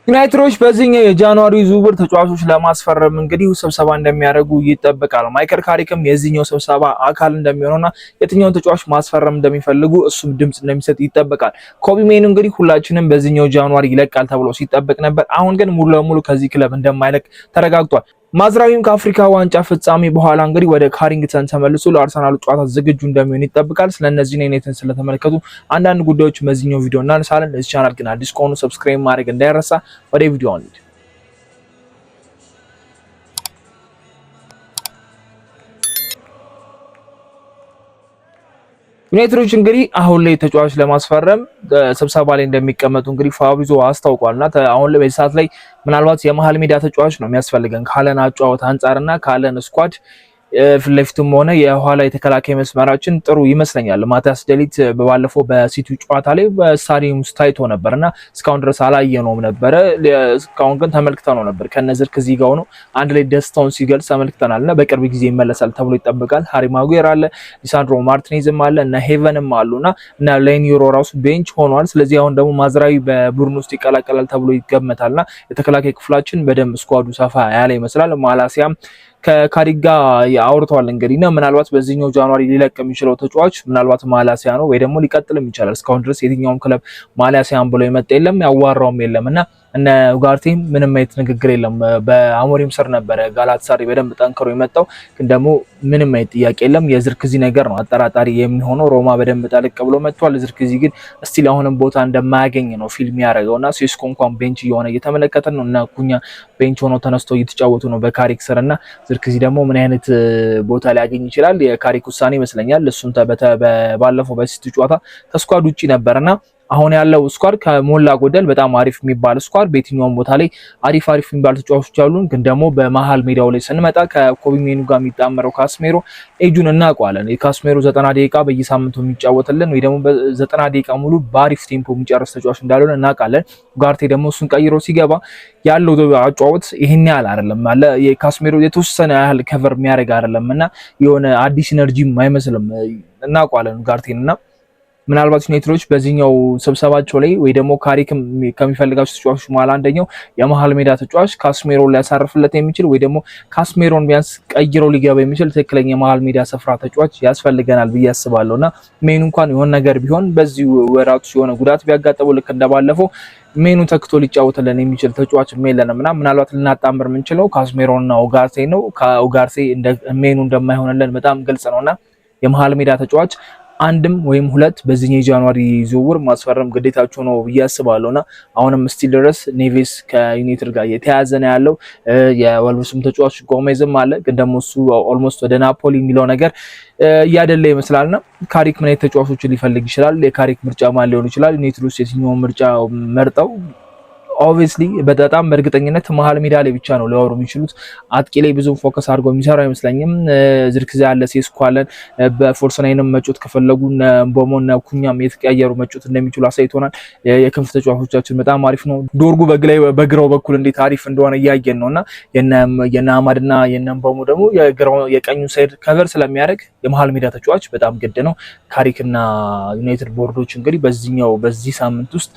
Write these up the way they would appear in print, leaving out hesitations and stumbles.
ዩናይትዶች በዚህኛው የጃንዋሪ ዝውውር ተጫዋቾች ለማስፈረም እንግዲህ ስብሰባ እንደሚያደርጉ ይጠበቃል። ማይከል ካሪክም የዚህኛው ስብሰባ አካል እንደሚሆነውና የትኛውን ተጫዋች ማስፈረም እንደሚፈልጉ እሱም ድምጽ እንደሚሰጥ ይጠበቃል። ኮቢ ሜኑ እንግዲህ ሁላችንም በዚህኛው ጃንዋሪ ይለቃል ተብሎ ሲጠበቅ ነበር። አሁን ግን ሙሉ ለሙሉ ከዚህ ክለብ እንደማይለቅ ተረጋግጧል። ማዝራዊም ከአፍሪካ ዋንጫ ፍጻሜ በኋላ እንግዲህ ወደ ካሪንግተን ተመልሶ ለአርሰናል ጨዋታ ዝግጁ እንደሚሆን ይጠበቃል። ስለነዚህ ዩናይትድን ስለተመለከቱ አንዳንድ ጉዳዮች በዚህኛው ቪዲዮ እናነሳለን። ለዚህ ቻናል ግን አዲስ ከሆኑ ሰብስክራይብ ማድረግ እንዳይረሳ። ወደ ቪዲዮ እንሂድ። ዩናይትዶች እንግዲህ አሁን ላይ ተጫዋች ለማስፈረም ስብሰባ ላይ እንደሚቀመጡ እንግዲህ ፋብሪዞ አስታውቋልና አሁን ላይ በዚህ ሰዓት ላይ ምናልባት የመሃል ሜዳ ተጫዋች ነው የሚያስፈልገን ካለን አጫዋወት አንጻርና ካለን ስኳድ ፊት ለፊቱም ሆነ የኋላ የተከላካይ መስመራችን ጥሩ ይመስለኛል። ማቲያስ ዴሊት በባለፈው በሲቲው ጨዋታ ላይ በስታዲየም ውስጥ ታይቶ ነበርና እስካሁን ድረስ አላየነውም ነበረ። እስካሁን ግን ተመልክተነው ነበር። ከነዝር ከዚህ ጋር ነው አንድ ላይ ደስታውን ሲገልጽ ተመልክተናልና በቅርብ ጊዜ ይመለሳል ተብሎ ይጠበቃል። ሃሪ ማጉዌር አለ፣ ሊሳንድሮ ማርቲኔዝም አለ እና ሄቨንም አሉና እና ሌኒሮ ራሱ ቤንች ሆኗል። ስለዚህ አሁን ደግሞ ማዝራዊ በቡድን ውስጥ ይቀላቀላል ተብሎ ይገመታልና የተከላካይ ክፍላችን በደንብ ስኳዱ ሰፋ ያለ ይመስላል። ማላሲያም ከካሪክ ጋር አውርተዋል እንግዲህ እና ምናልባት በዚህኛው ጃንዋሪ ሊለቅ የሚችለው ተጫዋች ምናልባት ማላሲያ ነው ወይ ደግሞ ሊቀጥልም ይችላል። እስካሁን ድረስ የትኛውም ክለብ ማላሲያን ብሎ የመጣ የለም፣ ያዋራውም የለም እና እነ ኡጋርቴም ምንም አይነት ንግግር የለም። በአሞሪም ስር ነበረ ጋላታሳራይ በደንብ ጠንክሮ የመጣው ግን ደግሞ ምንም አይነት ጥያቄ የለም። የዝርክዚ ነገር ነው አጠራጣሪ የሚሆነው። ሮማ በደንብ ጠልቅ ብሎ መጥቷል። ዝርክዚ ግን እስቲል አሁንም ቦታ እንደማያገኝ ነው ፊልም ያደረገውና ሴስኮ እንኳን ቤንች እየሆነ እየተመለከተን ነው እና ኩኛ ቤንች ሆኖ ተነስቶ እየተጫወቱ ነው በካሪክ ስር እና ዝርክዚ ደግሞ ምን አይነት ቦታ ሊያገኝ ይችላል? የካሪክ ውሳኔ ይመስለኛል። እሱም ባለፈው በሲቲ ጨዋታ ከስኳድ ውጪ ነበርና አሁን ያለው ስኳድ ከሞላ ጎደል በጣም አሪፍ የሚባል ስኳድ በየትኛውም ቦታ ላይ አሪፍ የሚባል ተጫዋቾች አሉን። ግን ደግሞ በመሃል ሜዳው ላይ ስንመጣ ከኮቢ ሜኑ ጋር የሚጣመረው ካስሜሮ ኤጁን እናውቀዋለን። የካስሜሮ 90 ደቂቃ በየሳምንቱ የሚጫወትልን ወይ ደግሞ በ90 ደቂቃ ሙሉ በአሪፍ ቴምፖ የሚጨርስ ተጫዋች እንዳልሆነ እናውቃለን። ኡጋርቴ ደግሞ እሱን ቀይሮ ሲገባ ያለው አጫወት ይሄን ያህል አይደለም አለ የካስሜሮ የተወሰነ ያህል ከቨር የሚያደርግ አይደለም እና የሆነ አዲስ ኢነርጂም አይመስልም። እናውቀዋለን ኡጋርቴንና ምናልባት ዩናይትዶች በዚህኛው ስብሰባቸው ላይ ወይ ደግሞ ካሪክም ከሚፈልጋቸው ተጫዋቾች መሃል አንደኛው የመሃል ሜዳ ተጫዋች ካስሜሮን ሊያሳርፍለት የሚችል ወይ ደግሞ ካስሜሮን ቢያንስ ቀይሮ ሊገባ የሚችል ትክክለኛ የመሃል ሜዳ ስፍራ ተጫዋች ያስፈልገናል ብዬ አስባለሁና ሜኑ እንኳን የሆነ ነገር ቢሆን በዚህ ወራቱ የሆነ ጉዳት ቢያጋጥመው ልክ እንደባለፈው ሜኑ ተክቶ ሊጫወትልን የሚችል ተጫዋች የለንምና ምናልባት ልናጣምር የምንችለው ካስሜሮንና ኡጋርቴ ነው። ከኡጋርቴ እንደ ሜኑ እንደማይሆንልን በጣም ግልጽ ነውና የመሃል ሜዳ ተጫዋች አንድም ወይም ሁለት በዚህኛው የጃንዋሪ ዝውውር ማስፈረም ግዴታቸው ነው ብዬ አስባለሁና አሁንም ስቲል ድረስ ኔቬስ ከዩናይትድ ጋር የተያዘ ነው ያለው። የወልቭስም ተጫዋች ጎሜዝም አለ ግን ደግሞ እሱ ኦልሞስት ወደ ናፖሊ የሚለው ነገር እያደለ ይመስላልና ካሪክ ምን አይነት ተጫዋቾችን ሊፈልግ ይችላል? የካሪክ ምርጫ ማን ሊሆን ይችላል? ዩናይትድ ውስጥ የትኛው ምርጫ መርጠው ኦብቪየስሊ በጣም በእርግጠኝነት መሃል ሜዳ ላይ ብቻ ነው ሊያወሩ የሚችሉት። አጥቂ ላይ ብዙ ፎከስ አድርጎ የሚሰራ አይመስለኝም። ዝርክዚ ያለ ሴስኮ አለን። በፎርሰናይንም መጮት ከፈለጉ ቦሞና ኩኛም የተቀያየሩ መጮት እንደሚችሉ አሳይቶናል። የክንፍ ተጫዋቾቻችን በጣም አሪፍ ነው። ዶርጉ በግራው በኩል እንዴት አሪፍ እንደሆነ እያየን ነውና የነ አማድና የነ ቦሞ ደግሞ የቀኙ ሳይድ ከቨር ስለሚያደርግ የመሃል ሜዳ ተጫዋች በጣም ግድ ነው። ካሪክና ዩናይትድ ቦርዶች እንግዲህ በዚህ ሳምንት ውስጥ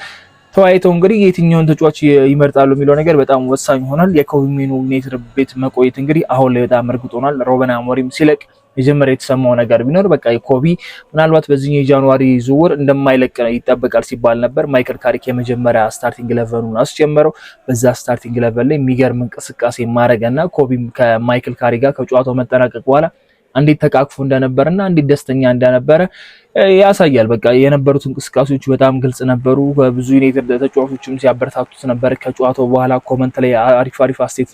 ተወያይተው እንግዲህ የትኛውን ተጫዋች ይመርጣሉ የሚለው ነገር በጣም ወሳኝ ይሆናል። የኮቢ ሜኑ ዩናይትድ ቤት መቆየት እንግዲህ አሁን ላይ በጣም እርግጥ ሆኗል። ሩበን አሞሪም ሲለቅ መጀመሪያ የተሰማው ነገር ቢኖር በቃ ኮቢ ምናልባት በዚህኛው የጃንዋሪ ዝውውር እንደማይለቅ ይጠበቃል ሲባል ነበር። ማይከል ካሪክ የመጀመሪያ ስታርቲንግ 11ን አስጀመረው። በዛ ስታርቲንግ 11 ላይ የሚገርም እንቅስቃሴ ማድረግና ኮቢም ከማይከል ካሪክ ጋር ከጨዋታው መጠናቀቅ በኋላ እንዴት ተቃቅፎ እንደነበረና እንዴት ደስተኛ እንደነበረ ያሳያል። በቃ የነበሩት እንቅስቃሴዎች በጣም ግልጽ ነበሩ። በብዙ ዩናይትድ ተጫዋቾችም ሲያበረታቱት ነበር። ከጨዋታው በኋላ ኮመንት ላይ አሪፍ አስተያየት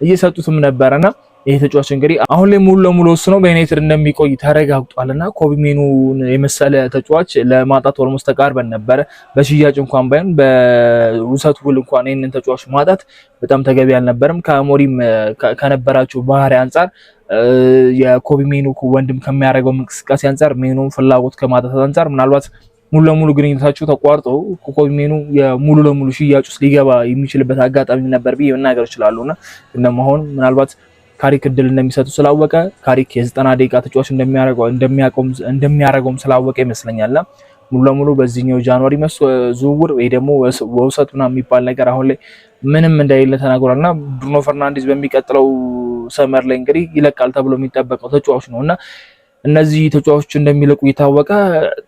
እየሰጡትም ነበርና ይሄ ተጫዋች እንግዲህ አሁን ላይ ሙሉ ለሙሉ ወስኖ በዩናይትድ እንደሚቆይ ተረጋግጧልና ኮቢ ሜኑን የመሰለ ተጫዋች ለማጣት ኦልሞስት ተቃርበን ነበረ። በሽያጭ እንኳን ባይሆን በውሰት ውል እንኳን ይሄንን ተጫዋች ማጣት በጣም ተገቢ አልነበረም። ከአሞሪም ከነበራቸው ባህሪ አንፃር የኮቢ ሜኑ ወንድም ከሚያደርገው እንቅስቃሴ አንፃር ሜኑን ፍላጎት ከማጣት አንፃር ምናልባት ሙሉ ለሙሉ ግንኙነታቸው ተቋርጦ ኮቢ ሜኑ የሙሉ ለሙሉ ሽያጭ ውስጥ ሊገባ የሚችልበት አጋጣሚ ነበር ብዬ መናገር እችላለሁና እንደማሆን ምናልባት ካሪክ እድል እንደሚሰጡ ስላወቀ ካሪክ የ90 ደቂቃ ተጫዋች እንደሚያረጋውም ስላወቀ ይመስለኛልና ሙሉ ለሙሉ በዚህኛው ጃንዋሪ ዝውውር ወይ ደግሞ ወውሰቱና የሚባል ነገር አሁን ላይ ምንም እንደሌለ ተናግሯልና ብሩኖ ፈርናንዴዝ በሚቀጥለው ሰመር ላይ እንግዲህ ይለቃል ተብሎ የሚጠበቀው ተጫዋች ነውና እነዚህ ተጫዋቾች እንደሚለቁ የታወቀ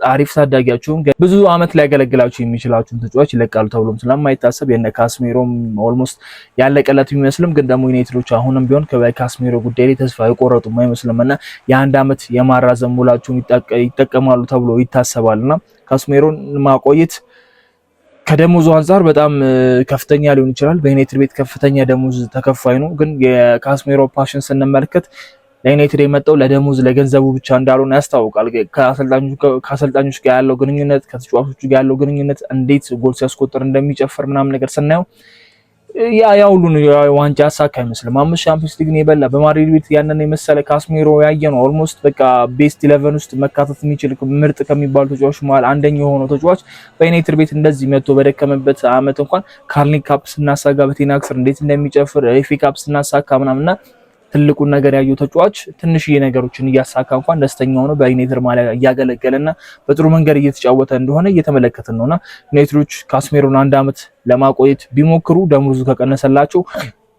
አሪፍ ታዳጊያቸውም ብዙ አመት ሊያገለግላቸው የሚችላቸውን ተጫዋች ይለቃሉ ተብሎም ስለማይታሰብ የነ ካስሜሮም ኦልሞስት ያለቀለት ቢመስልም ግን ደግሞ ዩናይትዶች አሁንም ቢሆን ከካስሜሮ ጉዳይ ላይ ተስፋ አይቆረጡም አይመስልምና የአንድ አመት የማራዘም ሙላቸውን ይጠቀማሉ ተብሎ ይታሰባልና ካስሜሮን ማቆየት ከደሞዙ አንፃር በጣም ከፍተኛ ሊሆን ይችላል። በዩናይትድ ቤት ከፍተኛ ደሞዝ ተከፋይ ነው። ግን የካስሜሮ ፓሽን ስንመለከት ለዩናይትድ የመጣው ለደሞዝ ለገንዘቡ ብቻ እንዳልሆነ ያስታውቃል። ከአሰልጣኞች ጋር ያለው ግንኙነት ከተጫዋቾቹ ጋር ያለው ግንኙነት እንዴት ጎል ሲያስቆጥር እንደሚጨፍር ምናምን ነገር ስናየው ያ ሁሉ ዋንጫ ያሳካ አይመስልም። 5 ሻምፒዮንስ ሊግን የበላ በማድሪድ ቤት ያንን የመሰለ ካስሜሮ ያየ ነው። ኦልሞስት በቃ ቤስት 11 ውስጥ መካተት የሚችል ምርጥ ከሚባሉ ተጫዋቾች መሃል አንደኛው የሆነው ተጫዋች በዩናይትድ ቤት እንደዚህ መጥቶ በደከመበት አመት እንኳን ካርሊንግ ካፕ ስናሳጋ በቴናክስር እንዴት እንደሚጨፍር ኤፍ ኤ ካፕ ስናሳካ ምናምንና ትልቁን ነገር ያዩ ተጫዋች ትንሽዬ ነገሮችን እያሳካ እንኳን ደስተኛ ሆኖ በዩናይትድ ማሊያ እያገለገለና በጥሩ መንገድ እየተጫወተ እንደሆነ እየተመለከትን ነውና ዩናይትዶች ካስሜሮን አንድ አመት ለማቆየት ቢሞክሩ ደሞዙ ከቀነሰላቸው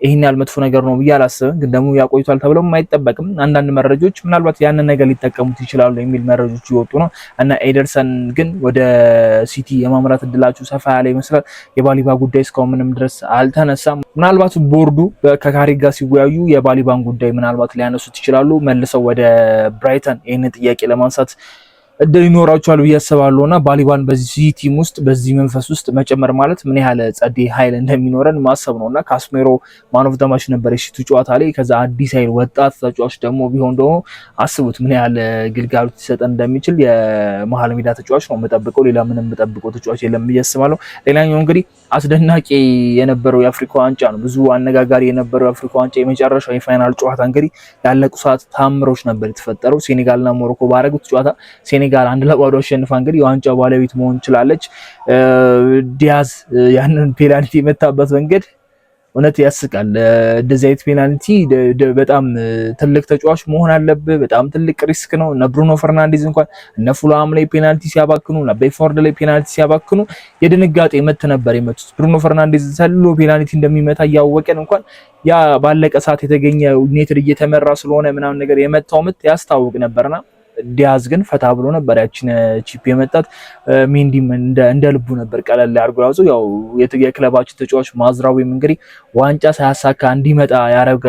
ይሄን ያህል መጥፎ ነገር ነው ብዬ አላስብም። ግን ደግሞ ያቆይቷል ተብሎም አይጠበቅም። አንዳንድ መረጃዎች ምናልባት ያንን ነገር ሊጠቀሙት ይችላሉ የሚል መረጃዎች ይወጡ ነው እና ኤደርሰን ግን ወደ ሲቲ የማምራት እድላቸው ሰፋ ያለ ይመስላል። የባሊባ ጉዳይ እስካሁን ምንም ድረስ አልተነሳም። ምናልባት ቦርዱ ከካሪክ ጋር ሲወያዩ የባሊባን ጉዳይ ምናልባት ሊያነሱት ይችላሉ። መልሰው ወደ ብራይተን ይህንን ጥያቄ ለማንሳት እድል ይኖራቸዋል ብዬ አስባለሁና ባሊባን በዚህ ቲም ውስጥ በዚህ መንፈስ ውስጥ መጨመር ማለት ምን ያህል ጸዴ ኃይል እንደሚኖረን ማሰብ ነውና ካስሜሮ ማን ኦፍ ዘ ማች ነበር የሲቲ ጨዋታ ላይ። ከዛ አዲስ ኃይል ወጣት ተጫዋች ደግሞ ቢሆን ደግሞ አስቡት ምን ያህል ግልጋሎት ሊሰጠን እንደሚችል። የመሀል ሜዳ ተጫዋች ነው የምጠብቀው፣ ሌላ ምንም የምጠብቀው ተጫዋች የለም ብዬ አስባለሁ። ሌላኛው እንግዲህ አስደናቂ የነበረው የአፍሪካ ዋንጫ ነው። ብዙ አነጋጋሪ የነበረው የአፍሪካ ዋንጫ የመጨረሻው የፋይናል ጨዋታ እንግዲህ ያለቁ ሰዓት ታምሮች ነበር የተፈጠረው። ሴኔጋልና ሞሮኮ ባረጉት ጨዋታ ሴኔጋል 1-2 አሸንፋ እንግዲህ የዋንጫው ባለቤት መሆን ችላለች። ዲያዝ ያንን ፔናልቲ የመታበት መንገድ እውነት ያስቃል። እንደዚህ አይነት ፔናልቲ በጣም ትልቅ ተጫዋች መሆን አለበት። በጣም ትልቅ ሪስክ ነው። እነ ብሩኖ ፈርናንዴዝ እንኳን እነ ፉላም ላይ ፔናልቲ ሲያባክኑ እና ቤፎርድ ላይ ፔናልቲ ሲያባክኑ የድንጋጤ ምት ነበር የመቱት። ብሩኖ ፈርናንዴዝ ሰሎ ፔናልቲ እንደሚመታ እያወቀን እንኳን ያ ባለቀ ሰዓት የተገኘ ዩናይትድ እየተመራ ስለሆነ ምናምን ነገር የመታው ምት ያስታውቅ ነበርና ዲያዝ ግን ፈታ ብሎ ነበር ያችን ቺፕ የመጣት። ሜንዲም እንደ ልቡ ነበር ቀለል ያርጎ ያዘው። ያው የክለባችን ተጫዋች ማዝራዊም እንግዲህ ዋንጫ ሳያሳካ እንዲመጣ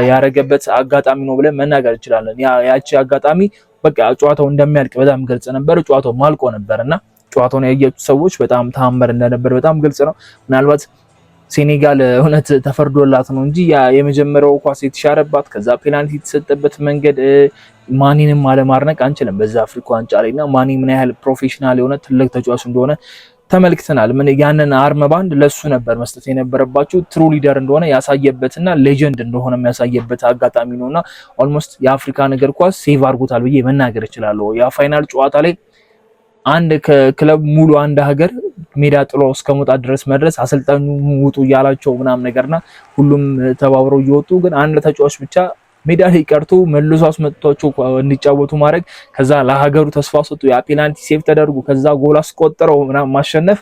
ያረገበት አጋጣሚ ነው ብለን መናገር እንችላለን። ያቺ አጋጣሚ በቃ ጨዋታው እንደሚያልቅ በጣም ግልጽ ነበር። ጨዋታው ማልቆ ነበርና ጨዋታውን ያያችሁ ሰዎች በጣም ተአምር እንደነበር በጣም ግልጽ ነው። ምናልባት ሴኔጋል እውነት ተፈርዶላት ነው እንጂ ያ የመጀመሪያው ኳስ የተሻረባት ከዛ ፔናልቲ የተሰጠበት መንገድ ማኒንም አለማድነቅ አንችልም በዛ አፍሪካ ዋንጫ ላይና ማኒ ምን ያህል ፕሮፌሽናል የሆነ ትልቅ ተጫዋች እንደሆነ ተመልክተናል። ምን ያንን አርመ ባንድ ለሱ ነበር መስጠት የነበረባቸው። ትሩ ሊደር እንደሆነ ያሳየበትና ሌጀንድ እንደሆነ የሚያሳየበት አጋጣሚ ነውና ኦልሞስት የአፍሪካ ነገር ኳስ ሴቭ አድርጎታል ብዬ መናገር እችላለሁ። ያ ፋይናል ጨዋታ ላይ አንድ ክለብ ሙሉ አንድ ሀገር ሜዳ ጥሎ እስከመውጣት ድረስ መድረስ አሰልጣኙ ውጡ እያላቸው ምናምን ነገርና ሁሉም ተባብረው እየወጡ ግን አንድ ተጫዋች ብቻ ሜዳ ላይ ቀርቶ መልሶ አስመጥቷቸው እንዲጫወቱ ማድረግ ከዛ ለሀገሩ ተስፋ ሰጡ። ያ ፔናልቲ ሴቭ ተደርጎ ከዛ ጎል አስቆጥረው ምናምን ማሸነፍ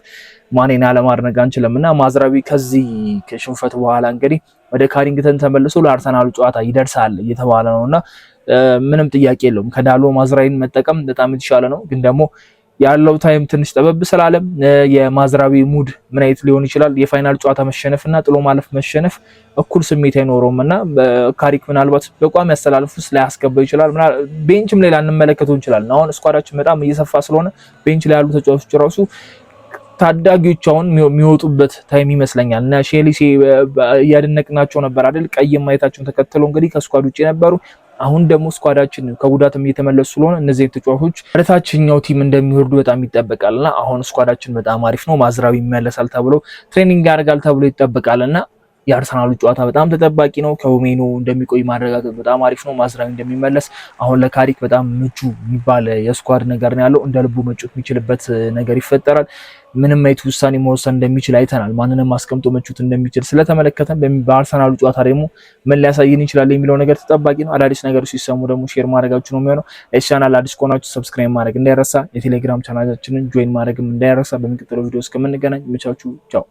ማኔና ለማድረግ አንችልምና ማዝራዊ ከዚህ ከሽንፈት በኋላ እንግዲህ ወደ ካሪንግተን ተመልሶ ለአርሰናሉ ጨዋታ ይደርሳል እየተባለ ነውና ምንም ጥያቄ የለውም። ከዳሎ ማዝራዊን መጠቀም በጣም የተሻለ ነው። ግን ደግሞ ያለው ታይም ትንሽ ጠበብ ስላለም የማዝራዊ ሙድ ምን አይነት ሊሆን ይችላል? የፋይናል ጨዋታ መሸነፍና ጥሎ ማለፍ መሸነፍ እኩል ስሜት አይኖረውምና ካሪክ ምናልባት በቋሚ ያስተላልፉ ላይ ያስገባው ይችላል። ቤንችም ላይ ላንመለከተው እንችላለን። አሁን ስኳዳችን በጣም እየሰፋ ስለሆነ ቤንች ላይ ያሉ ተጫዋቾች ራሱ ታዳጊዎች አሁን የሚወጡበት ታይም ይመስለኛል እና ሼልሲ እያደነቅናቸው ነበር አይደል? ቀይ ማየታቸውን ተከትሎ እንግዲህ ከስኳድ ውጪ ነበሩ። አሁን ደግሞ ስኳዳችን ከጉዳትም እየተመለሱ ስለሆነ እነዚህ ተጫዋቾች ወደታችኛው ቲም እንደሚወርዱ በጣም ይጠበቃልና አሁን ስኳዳችን በጣም አሪፍ ነው። ማዝራዊ ይመለሳል ተብሎ ትሬኒንግ ያደርጋል ተብሎ ይጠበቃልና የአርሰናሉ ጨዋታ በጣም ተጠባቂ ነው። ከሜኑ እንደሚቆይ ማረጋገጥ በጣም አሪፍ ነው። ማዝራዊ እንደሚመለስ አሁን ለካሪክ በጣም ምቹ የሚባል የስኳድ ነገር ነው ያለው። እንደ ልቡ መጫወት የሚችልበት ነገር ይፈጠራል። ምንም አይነት ውሳኔ መወሰን እንደሚችል አይተናል። ማንንም አስቀምጦ መጫወት እንደሚችል ስለተመለከተን በአርሰናሉ ጨዋታ ደግሞ ምን ሊያሳየን ይችላል የሚለው ነገር ተጠባቂ ነው። አዳዲስ ነገሮች ሲሰሙ ደግሞ ሼር ማድረጋችሁ ነው የሚሆነው። ቻናል አዲስ ከሆናችሁ ሰብስክራይብ ማድረግ እንዳይረሳ፣ የቴሌግራም ቻናላችንን ጆይን ማድረግም እንዳይረሳ። በሚቀጥለው ቪዲዮ እስከምንገናኝ ምቻችሁ ቻው።